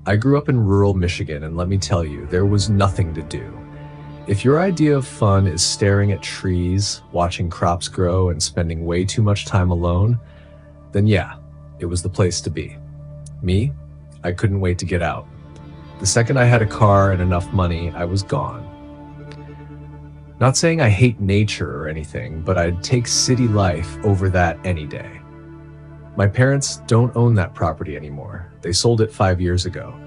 I grew up in rural Michigan, and let me tell you, there was nothing to do. If your idea of fun is staring at trees, watching crops grow, and spending way too much time alone, then yeah, it was the place to be. Me? I couldn't wait to get out. The second I had a car and enough money, I was gone. Not saying I hate nature or anything, but I'd take city life over that any day. My parents don't own that property anymore. They sold it 5 years ago.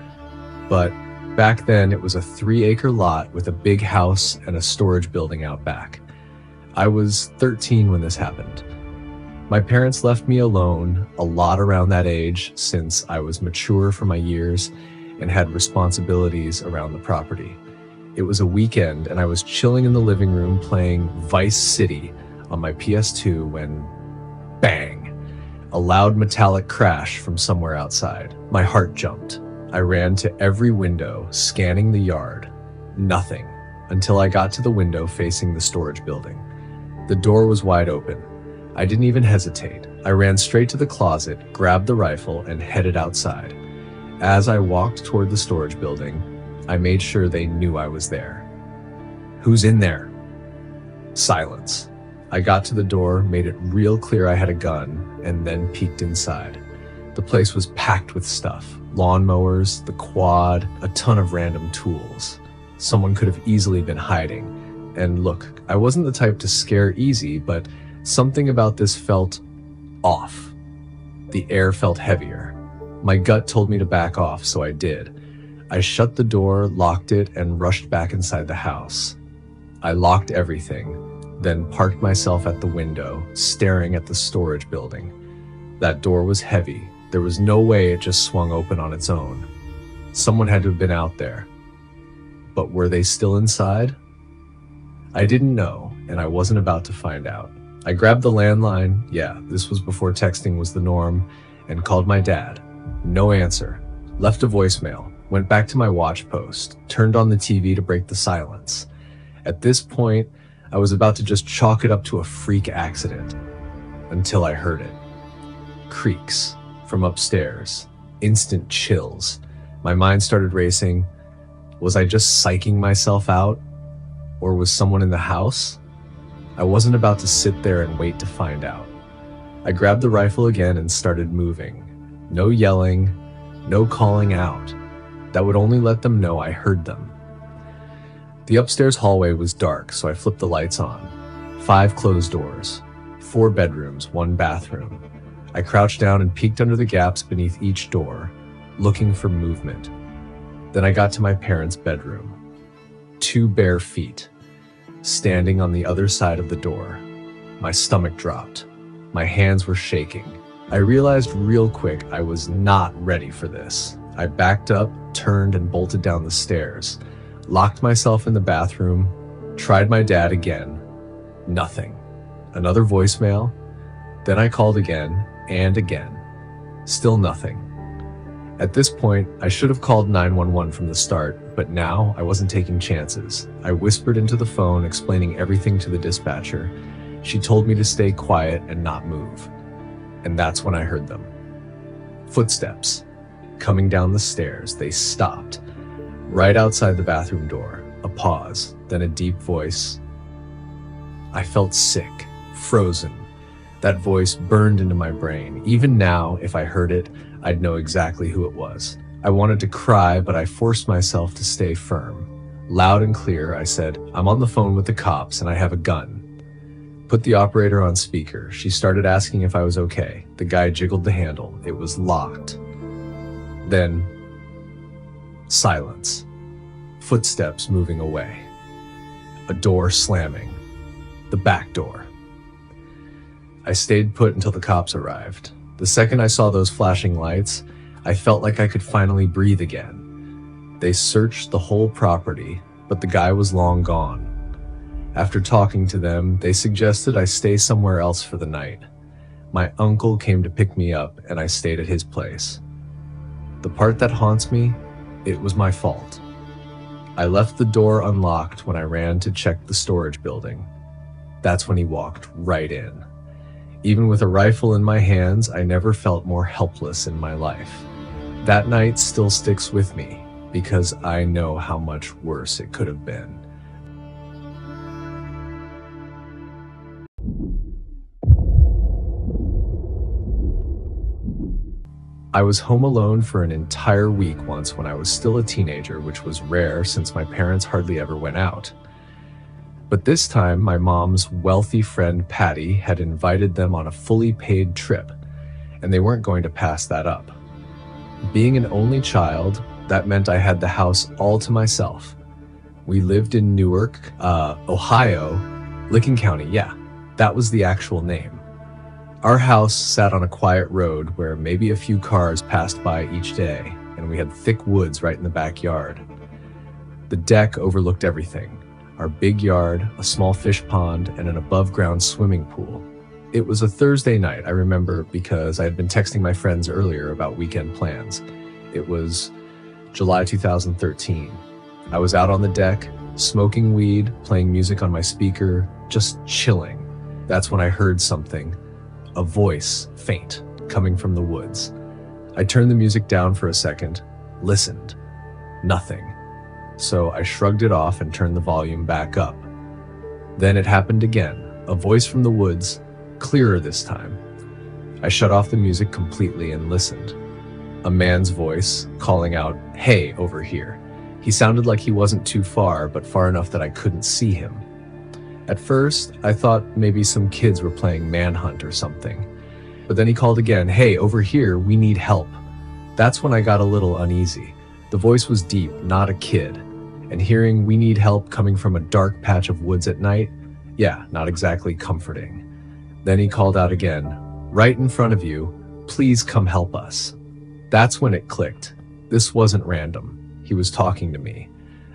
But back then it was a 3-acre lot with a big house and a storage building out back. I was 13 when this happened. My parents left me alone a lot around that age since I was mature for my years and had responsibilities around the property. It was a weekend and I was chilling in the living room playing Vice City on my PS2 when bang! A loud metallic crash from somewhere outside. My heart jumped. I ran to every window, scanning the yard. Nothing, until I got to the window facing the storage building. The door was wide open. I didn't even hesitate. I ran straight to the closet, grabbed the rifle, and headed outside. As I walked toward the storage building, I made sure they knew I was there. "Who's in there?" Silence. I got to the door, made it real clear I had a gun, and then peeked inside. The place was packed with stuff. Lawnmowers, the quad, a ton of random tools. Someone could have easily been hiding. And look, I wasn't the type to scare easy, but something about this felt off. The air felt heavier. My gut told me to back off, so I did. I shut the door, locked it, and rushed back inside the house. I locked everything, then parked myself at the window, staring at the storage building. That door was heavy. There was no way it just swung open on its own. Someone had to have been out there. But were they still inside? I didn't know, and I wasn't about to find out. I grabbed the landline, yeah, this was before texting was the norm, and called my dad. No answer. Left a voicemail, went back to my watch post, turned on the TV to break the silence. At this point, I was about to just chalk it up to a freak accident, until I heard it. Creaks from upstairs, instant chills. My mind started racing. Was I just psyching myself out? Or was someone in the house? I wasn't about to sit there and wait to find out. I grabbed the rifle again and started moving. No yelling, no calling out. That would only let them know I heard them. The upstairs hallway was dark, so I flipped the lights on. 5 closed doors, 4 bedrooms, 1 bathroom. I crouched down and peeked under the gaps beneath each door, looking for movement. Then I got to my parents' bedroom. 2 bare feet, standing on the other side of the door. My stomach dropped. My hands were shaking. I realized real quick I was not ready for this. I backed up, turned, and bolted down the stairs. Locked myself in the bathroom, tried my dad again. Nothing. Another voicemail. Then I called again and again. Still nothing. At this point, I should have called 911 from the start, but now I wasn't taking chances. I whispered into the phone, explaining everything to the dispatcher. She told me to stay quiet and not move. And that's when I heard them. Footsteps. Coming down the stairs, they stopped. Right outside the bathroom door. A pause, then a deep voice. I felt sick, frozen. That voice burned into my brain. Even now, if I heard it, I'd know exactly who it was. I wanted to cry, but I forced myself to stay firm. Loud and clear, I said, "I'm on the phone with the cops and I have a gun." Put the operator on speaker. She started asking if I was okay. The guy jiggled the handle. It was locked. Then, silence. Footsteps moving away. A door slamming. The back door. I stayed put until the cops arrived. The second I saw those flashing lights, I felt like I could finally breathe again. They searched the whole property, but the guy was long gone. After talking to them, they suggested I stay somewhere else for the night. My uncle came to pick me up, and I stayed at his place. The part that haunts me, it was my fault. I left the door unlocked when I ran to check the storage building. That's when he walked right in. Even with a rifle in my hands, I never felt more helpless in my life. That night still sticks with me because I know how much worse it could have been. I was home alone for an entire week once when I was still a teenager, which was rare since my parents hardly ever went out. But this time, my mom's wealthy friend Patty had invited them on a fully paid trip, and they weren't going to pass that up. Being an only child, that meant I had the house all to myself. We lived in Newark, Ohio, Licking County, yeah, that was the actual name. Our house sat on a quiet road where maybe a few cars passed by each day, and we had thick woods right in the backyard. The deck overlooked everything: our big yard, a small fish pond, and an above-ground swimming pool. It was a Thursday night, I remember, because I had been texting my friends earlier about weekend plans. It was July 2013. I was out on the deck, smoking weed, playing music on my speaker, just chilling. That's when I heard something. A voice, faint, coming from the woods. I turned the music down for a second, listened. Nothing. So I shrugged it off and turned the volume back up. Then it happened again, a voice from the woods, clearer this time. I shut off the music completely and listened. A man's voice calling out, "Hey, over here." He sounded like he wasn't too far, but far enough that I couldn't see him. At first, I thought maybe some kids were playing manhunt or something. But then he called again, "Hey, over here, we need help." That's when I got a little uneasy. The voice was deep, not a kid. And hearing "we need help" coming from a dark patch of woods at night, yeah, not exactly comforting. Then he called out again, "Right in front of you, please come help us." That's when it clicked. This wasn't random. He was talking to me.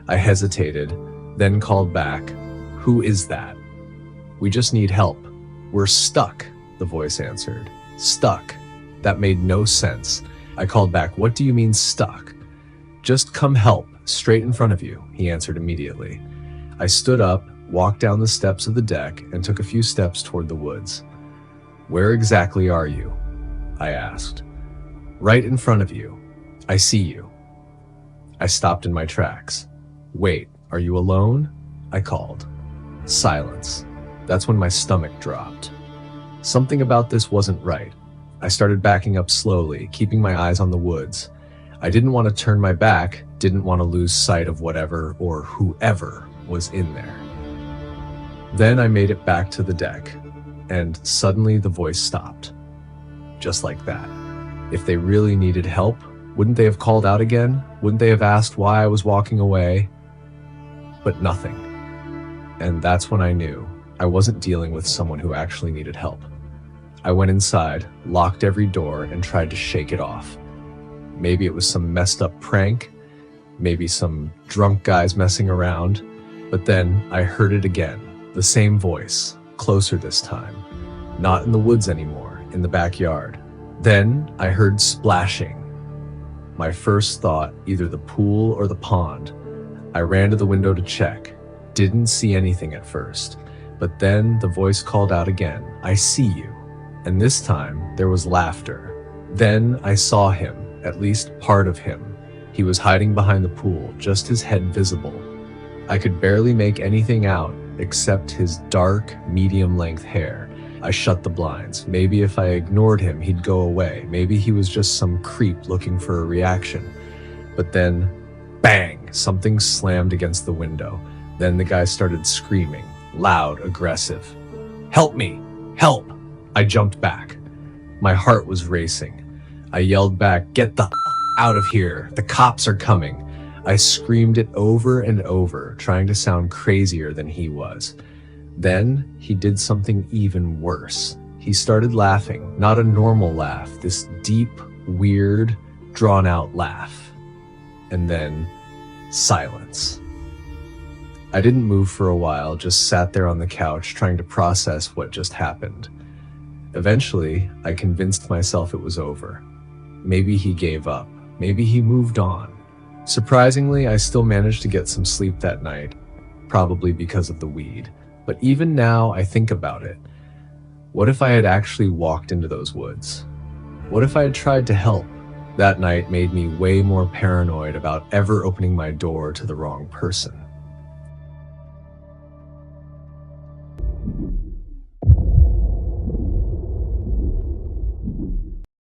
I hesitated, then called back, "Who is that?" "We just need help. We're stuck," the voice answered. Stuck. That made no sense. I called back, "What do you mean stuck?" "Just come help, straight in front of you," he answered immediately. I stood up, walked down the steps of the deck, and took a few steps toward the woods. "Where exactly are you?" I asked. "Right in front of you. I see you." I stopped in my tracks. "Wait, are you alone?" I called. Silence. That's when my stomach dropped. Something about this wasn't right. I started backing up slowly, keeping my eyes on the woods. I didn't want to turn my back, didn't want to lose sight of whatever or whoever was in there. Then I made it back to the deck, and suddenly the voice stopped. Just like that. If they really needed help, wouldn't they have called out again? Wouldn't they have asked why I was walking away? But nothing. And that's when I knew I wasn't dealing with someone who actually needed help. I went inside, locked every door, and tried to shake it off. Maybe it was some messed up prank, maybe some drunk guys messing around, but then I heard it again, the same voice, closer this time. Not in the woods anymore, in the backyard. Then I heard splashing. My first thought, either the pool or the pond. I ran to the window to check. Didn't see anything at first, but then the voice called out again, "I see you." And this time there was laughter. Then I saw him, at least part of him. He was hiding behind the pool, just his head visible. I could barely make anything out except his dark, medium-length hair. I shut the blinds. Maybe if I ignored him, he'd go away. Maybe he was just some creep looking for a reaction. But then, bang, something slammed against the window. Then the guy started screaming, loud, aggressive. "Help me! Help!" I jumped back. My heart was racing. I yelled back, "Get the out of here! The cops are coming!" I screamed it over and over, trying to sound crazier than he was. Then he did something even worse. He started laughing, not a normal laugh, this deep, weird, drawn-out laugh. And then silence. I didn't move for a while, just sat there on the couch trying to process what just happened. Eventually, I convinced myself it was over. Maybe he gave up. Maybe he moved on. Surprisingly, I still managed to get some sleep that night, probably because of the weed. But even now, I think about it. What if I had actually walked into those woods? What if I had tried to help? That night made me way more paranoid about ever opening my door to the wrong person.